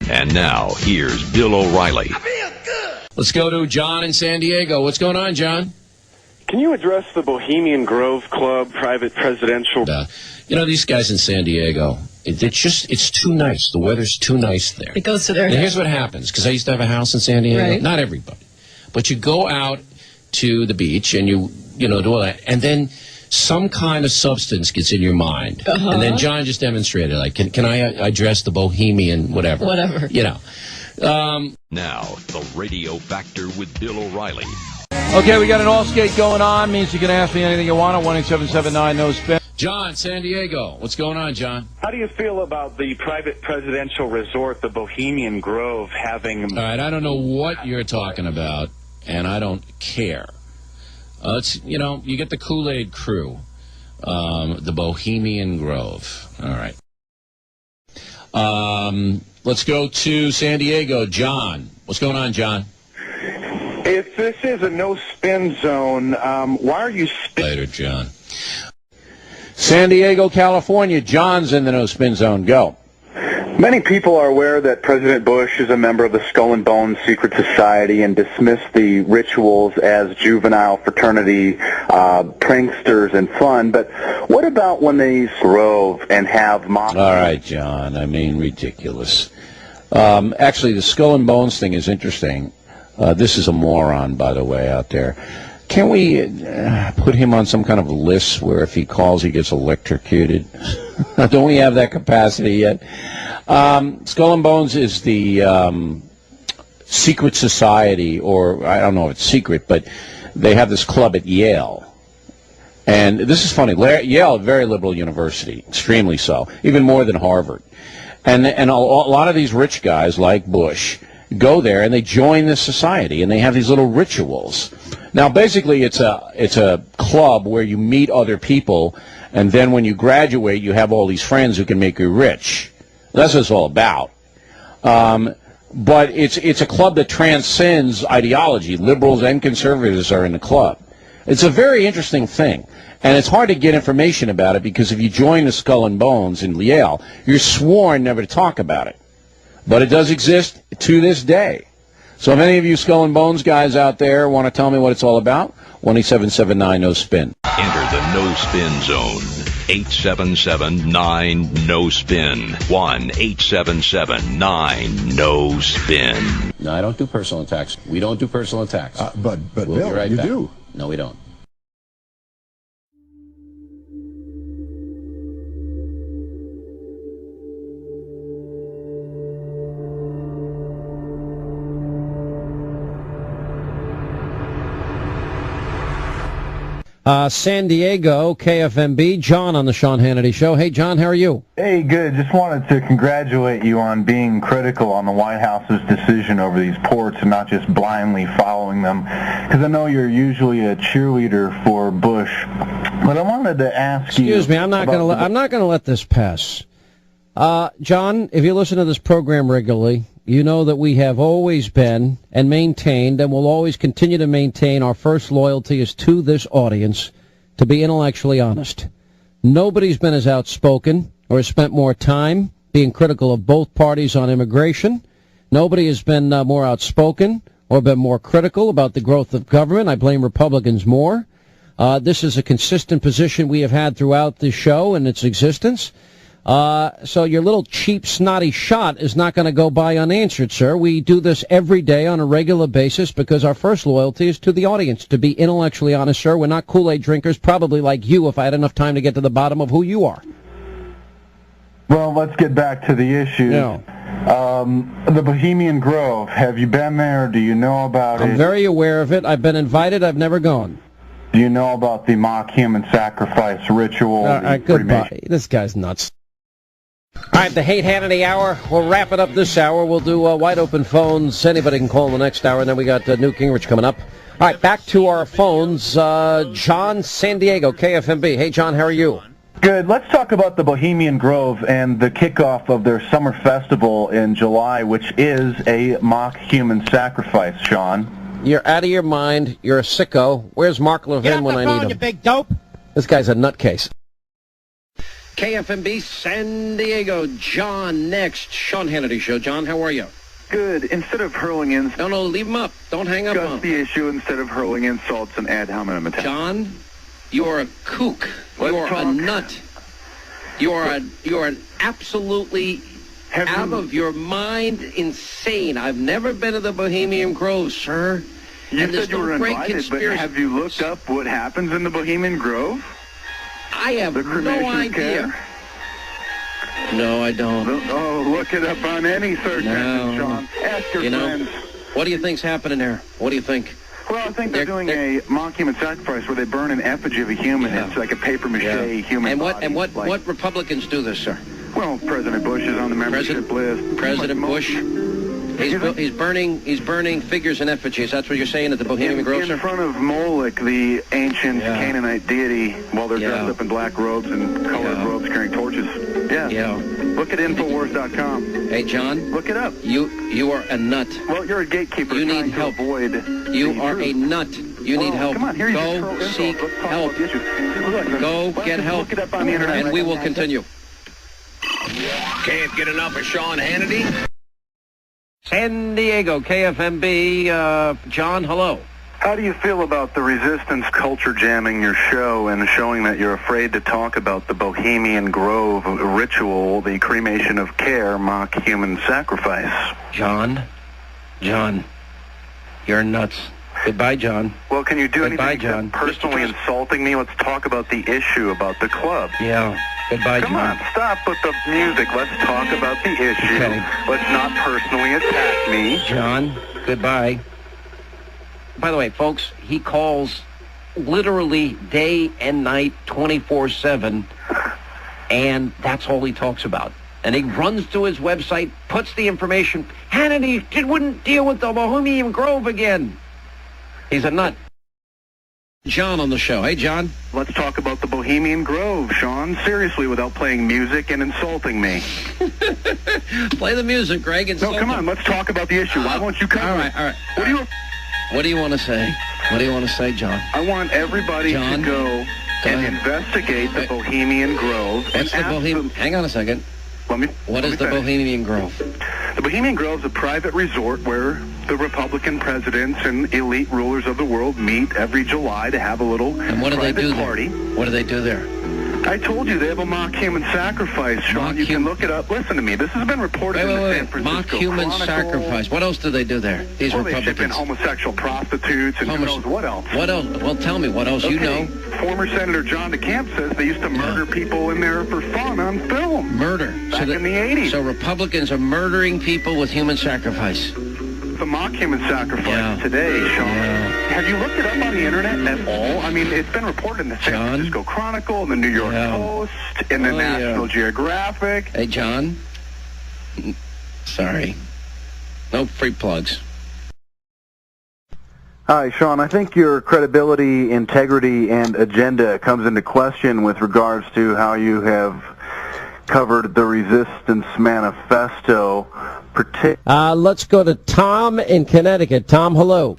And now, here's Bill O'Reilly. Let's go to John in San Diego. What's going on, John? Can you address the Bohemian Grove Club private presidential... These guys in San Diego, it's too nice. The weather's too nice there. It goes to their head. Here's what happens, because I used to have a house in San Diego. Right. Not everybody. But you go out to the beach and you do all that, and then some kind of substance gets in your mind. Uh-huh. And then John just demonstrated, like, can I address the Bohemian whatever? Whatever. Now, the Radio Factor with Bill O'Reilly. Okay, we got an all-skate going on. Means you can ask me anything you want at 1-877-9-NO-SPIN. John, San Diego. What's going on, John? How do you feel about the private presidential resort, the Bohemian Grove, having... All right, I don't know what you're talking about, and I don't care. You get the Kool-Aid crew, the Bohemian Grove. All right. Let's go to San Diego. John. What's going on, John? If this is a no-spin zone, why are you... Later, John. San Diego, California. John's in the no-spin zone. Go. Many people are aware that President Bush is a member of the Skull and Bones Secret Society and dismiss the rituals as juvenile fraternity pranksters and fun. But what about when they grove and have mock... All right, John. I mean, ridiculous. Actually, the Skull and Bones thing is interesting. This is a moron, by the way, out there. Can we put him on some kind of list where if he calls, he gets electrocuted? Don't we have that capacity yet? Skull and Bones is the secret society, or I don't know if it's secret, but they have this club at Yale. And this is funny. Yale, a very liberal university, extremely so, even more than Harvard. And a lot of these rich guys like Bush go there and they join this society and they have these little rituals. Now, basically, it's a club where you meet other people, and then when you graduate, you have all these friends who can make you rich. That's what it's all about. But it's a club that transcends ideology. Liberals and conservatives are in the club. It's a very interesting thing, and it's hard to get information about it because if you join the Skull and Bones in Yale, you're sworn never to talk about it. But it does exist to this day. So if any of you Skull and Bones guys out there want to tell me what it's all about, 1-877-9-NO-SPIN. Enter the no-spin zone. 877-9-NO-SPIN. 1-877-9-NO-SPIN. No, I don't do personal attacks. We don't do personal attacks. But we'll Bill, right you back. do. No, we don't. San Diego, KFMB, John on the Sean Hannity Show. Hey, John, how are you? Hey, good. Just wanted to congratulate you on being critical on the White House's decision over these ports and not just blindly following them. Because I know you're usually a cheerleader for Bush. But I wanted to ask you... Excuse me, I'm not going to let this pass. John, if you listen to this program regularly, you know that we have always been and maintained and will always continue to maintain our first loyalty is to this audience, to be intellectually honest. Nobody's been as outspoken or has spent more time being critical of both parties on immigration. Nobody has been more outspoken or been more critical about the growth of government. I blame Republicans more. This is a consistent position we have had throughout the show and its existence. So your little cheap, snotty shot is not going to go by unanswered, sir. We do this every day on a regular basis because our first loyalty is to the audience. To be intellectually honest, sir, we're not Kool-Aid drinkers, probably like you if I had enough time to get to the bottom of who you are. Well, let's get back to the issue. Yeah. The Bohemian Grove, have you been there? Do you know about it? I'm very aware of it. I've been invited. I've never gone. Do you know about the mock human sacrifice ritual? Goodbye. This guy's nuts. All right, the Hate Hannity Hour. We'll wrap it up this hour. We'll do wide open phones. Anybody can call in the next hour. And then we got Newt Gingrich coming up. All right, back to our phones. John, San Diego, KFMB. Hey, John, how are you? Good. Let's talk about the Bohemian Grove and the kickoff of their summer festival in July, which is a mock human sacrifice, Sean. You're out of your mind. You're a sicko. Where's Mark Levin when I need him? You big dope. This guy's a nutcase. KFMB San Diego. John next. Sean Hannity Show. John, how are you? Good. Instead of hurling in, No, leave him up. Don't hang up on discuss him. the issue instead of hurling insults and ad hominem attacks. John, you are a kook. Let's You are a talk. nut. You are an absolutely out of your mind insane. I've never been to the Bohemian Grove, sir. You and there's said you no were great invited, but conspiracy. have you looked up what happens in the Bohemian Grove? I have The no cremation idea. care? No, I don't. Oh, look it up on any search engine, Sean. Ask your friends. What do you think's happening there? What do you think? Well, I think they're doing a mock human sacrifice where they burn an effigy of a human. Yeah. It's like a paper mache human And body. what Republicans do this, sir? Well, President Bush is on the membership list. President Bush. He's burning figures and effigies. That's what you're saying at the Bohemian Grove, in sir? front of Moloch, the ancient Canaanite deity, while they're dressed up in black robes and colored robes carrying torches. Yeah. Look at Infowars.com. Hey, John. Look it up. You are a nut. Well, you're a gatekeeper. You trying need to help. Avoid You are a nut. You need help. Come on, here you Go seek help. Go get help. Look it up on the internet. And we will continue. Can't get enough of Sean Hannity? San Diego, KFMB. John, hello. How do you feel about the resistance culture jamming your show and showing that you're afraid to talk about the Bohemian Grove ritual, the cremation of care, mock human sacrifice? John, you're nuts. Goodbye, John. Well, can you do Goodbye, anything John. except personally insulting me? Let's talk about the issue, about the club. Yeah. Goodbye, Come John. on, stop with the music. Let's talk about the issue. Okay. Let's not personally attack me. John, goodbye. By the way, folks, he calls literally day and night 24/7, and that's all he talks about. And he runs to his website, puts the information. Hannity wouldn't deal with the Bohemian Grove again. He's a nut. John on the show. Hey, John. Let's talk about the Bohemian Grove, Sean. Seriously, without playing music and insulting me. Play the music, Greg. No, come on. Let's talk about the issue. Why won't you come? All right. What do you want to say? What do you want to say, John? I want everybody John, to go and ahead. investigate the Bohemian Grove. What's the Bohemian? Hang on a second. What is the Bohemian Grove? The Bohemian Grove is a private resort where the Republican presidents and elite rulers of the world meet every July to have a little And what do they do party. there? What do they do there? I told you they have a mock human sacrifice, Sean. You can look it up. Listen to me. This has been reported in the San Francisco Mock human Chronicle. sacrifice. What else do they do there? These Well, they ship in Republicans. homosexual prostitutes and who knows what else. What else? Well, tell me what else you know. Former Senator John DeCamp says they used to murder people in there for fun on film. Murder. Back in the 80s. So Republicans are murdering people with human sacrifice. The mock human sacrifice today, Sean. Have you looked it up on the internet at all? I mean, it's been reported in the San Francisco Chronicle, in the New York Post, in the National Geographic. Hey, John. Sorry. No free plugs. Hi, Sean. I think your credibility, integrity, and agenda comes into question with regards to how you have covered the Resistance Manifesto. Let's go to Tom in Connecticut. Tom, hello.